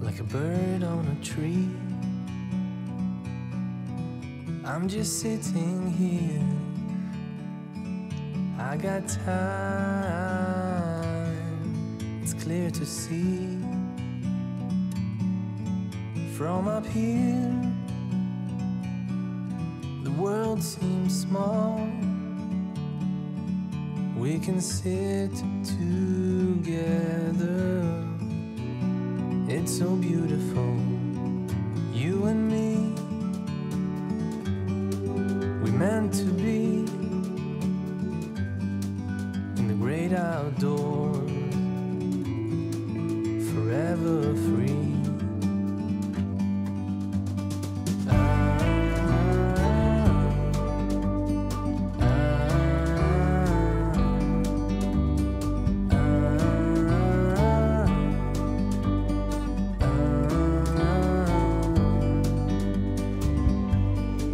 like a bird on a tree. I'm just sitting here, I got time, it's clear to see. From up here, the world seems small. We can sit together, it's so beautiful, you and me. We meant to be in the great outdoors, forever free.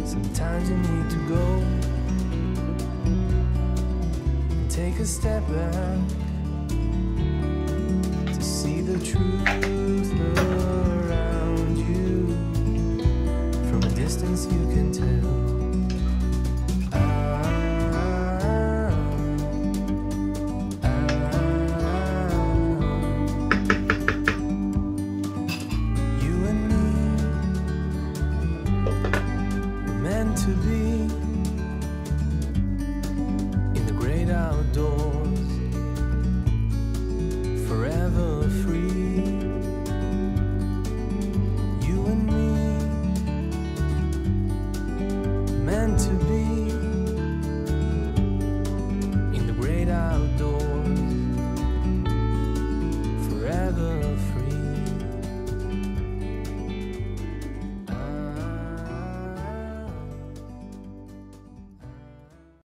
Sometimes you need to go and take a step back to see the truth around you. From a distance you can tell. You and me, we're meant to be in the great outdoors, forever